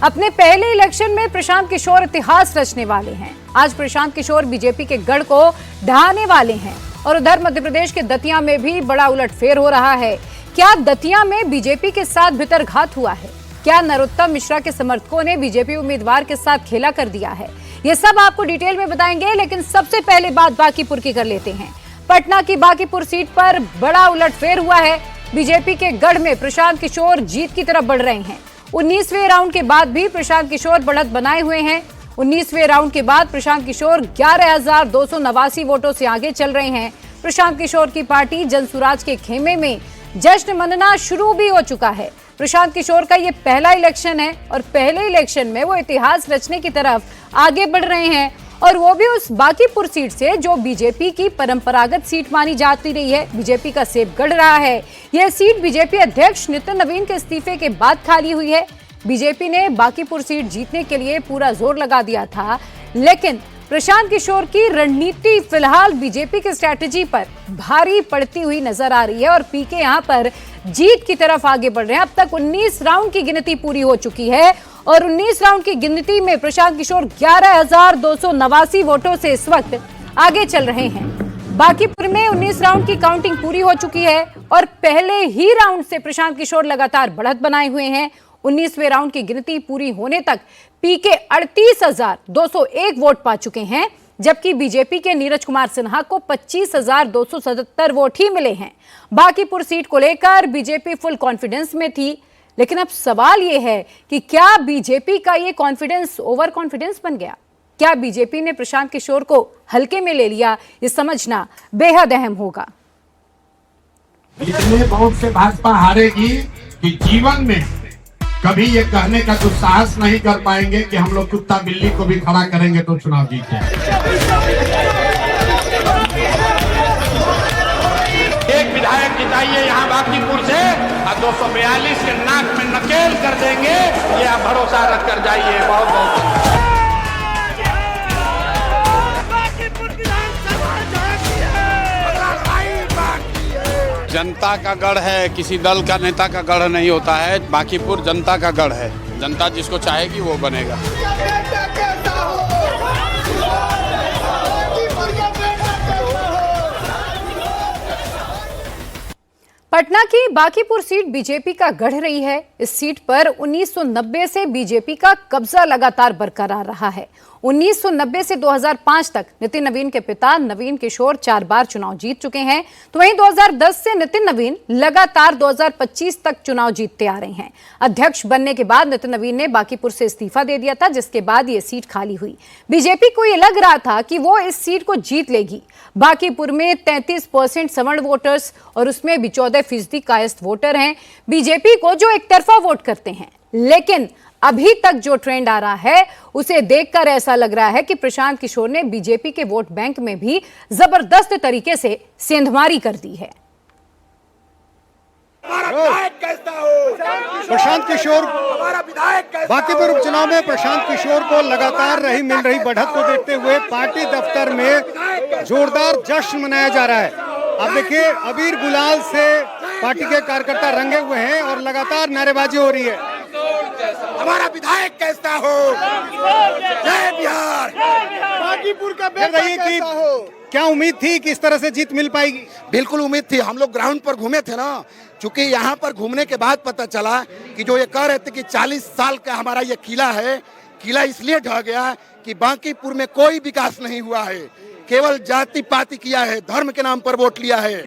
अपने पहले इलेक्शन में प्रशांत किशोर इतिहास रचने वाले हैं। आज प्रशांत किशोर बीजेपी के गढ़ को ढहाने वाले हैं और उधर मध्य प्रदेश के दतिया में भी बड़ा उलटफेर हो रहा है। क्या दतिया में बीजेपी के साथ भितरघात हुआ है? क्या नरोत्तम मिश्रा के समर्थकों ने बीजेपी उम्मीदवार के साथ खेला कर दिया है? ये सब आपको डिटेल में बताएंगे, लेकिन सबसे पहले बात बांकीपुर की कर लेते हैं। पटना की बांकीपुर सीट पर बड़ा उलटफेर हुआ है। बीजेपी के गढ़ में प्रशांत किशोर जीत की तरफ बढ़ रहे हैं। 19वें राउंड के बाद भी प्रशांत किशोर बढ़त बनाए हुए हैं। 19वें राउंड के बाद प्रशांत किशोर 11,289 वोटों से आगे चल रहे हैं। प्रशांत किशोर की पार्टी जनसुराज के खेमे में जश्न मनना शुरू भी हो चुका है। प्रशांत किशोर का ये पहला इलेक्शन है और पहले इलेक्शन में वो इतिहास रचने की तरफ आगे बढ़ रहे हैं, और वो भी उस बांकीपुर सीट से जो बीजेपी की परंपरागत सीट मानी जाती रही है। बीजेपी का सेब गढ़ रहा है। यह सीट बीजेपी अध्यक्ष नितिन नवीन के इस्तीफे के बाद खाली हुई है। बीजेपी ने बांकीपुर सीट जीतने के लिए पूरा जोर लगा दिया था, लेकिन प्रशांत किशोर की रणनीति फिलहाल बीजेपी की स्ट्रैटेजी पर भारी पड़ती हुई नजर आ रही है और पीके यहां पर जीत की तरफ आगे बढ़ रहे हैं। अब तक 19 राउंड की गिनती पूरी हो चुकी है और 19 राउंड की गिनती में प्रशांत किशोर 11,289 वोटों से इस वक्त आगे चल रहे हैं। बांकीपुर में 19 राउंड की काउंटिंग पूरी हो चुकी है और पहले ही राउंड से प्रशांत किशोर लगातार बढ़त बनाए हुए हैं। 19वें राउंड की गिनती पूरी होने तक पीके 38,201 वोट पा चुके हैं, जबकि बीजेपी के नीरज कुमार सिन्हा को 25,277 वोट ही मिले हैं। बांकीपुर सीट को लेकर बीजेपी फुल कॉन्फिडेंस में थी, लेकिन अब सवाल यह है कि क्या बीजेपी का ये कॉन्फिडेंस ओवर कॉन्फिडेंस बन गया? क्या बीजेपी ने प्रशांत किशोर को हल्के में ले लिया? ये समझना बेहद अहम होगा। इतने वोट से भाजपा हारेगी कि जीवन में कभी ये कहने का दुस्साहस नहीं कर पाएंगे कि हम लोग कुत्ता बिल्ली को भी खड़ा करेंगे तो चुनाव जीते। एक विधायक जिताइए यहाँ बांकीपुर से और 242 के नाक में नकेल कर देंगे, ये आप भरोसा रख कर जाइए। बहुत बहुत जनता का गढ़ है, किसी दल का नेता का गढ़ नहीं होता है। बांकीपुर जनता का गढ़ है। जनता जिसको चाहेगी वो बनेगा। पटना की बांकीपुर सीट बीजेपी का गढ़ रही है। इस सीट पर 1990 से बीजेपी का कब्जा लगातार बरकरार रहा है। 1990 से 2005 तक नितिन नवीन के पिता नवीन किशोर 4 बार चुनाव जीत चुके हैं, तो वहीं 2010 से नितिन नवीन लगातार 2025 तक चुनाव जीतते आ रहे हैं। अध्यक्ष बनने के बाद नितिन नवीन ने बांकीपुर से इस्तीफा दे दिया था, जिसके बाद ये सीट खाली हुई। बीजेपी को ये लग रहा था कि वो इस सीट को जीत लेगी। बांकीपुर में 33% सवर्ण वोटर्स और उसमें भी 14% कायस्थ वोटर हैं बीजेपी को, जो एक तरफा वोट करते हैं। लेकिन अभी तक जो ट्रेंड आ रहा है उसे देखकर ऐसा लग रहा है कि प्रशांत किशोर ने बीजेपी के वोट बैंक में भी जबरदस्त तरीके से सेंधमारी कर दी है। प्रशांत किशोर बांकीपुर उपचुनाव में प्रशांत किशोर को लगातार मिल रही बढ़त को देखते हुए पार्टी दफ्तर में जोरदार जश्न मनाया जा रहा है। आप देखिए, अबीर गुलाल से पार्टी के कार्यकर्ता रंगे हुए हैं और लगातार नारेबाजी हो रही है। हमारा विधायक कैसा हो, जय बिहार, बांकीपुर का बेटा कैसा हो। क्या उम्मीद थी कि इस तरह से जीत मिल पाएगी? बिल्कुल उम्मीद थी। हम लोग ग्राउंड पर घूमे थे ना, चूंकि यहाँ पर घूमने के बाद पता चला कि जो ये कह रहे थे कि 40 साल का हमारा ये किला है, किला इसलिए ढह गया कि बांकीपुर में कोई विकास नहीं हुआ है, केवल जाति पाति किया है, धर्म के नाम पर वोट लिया है।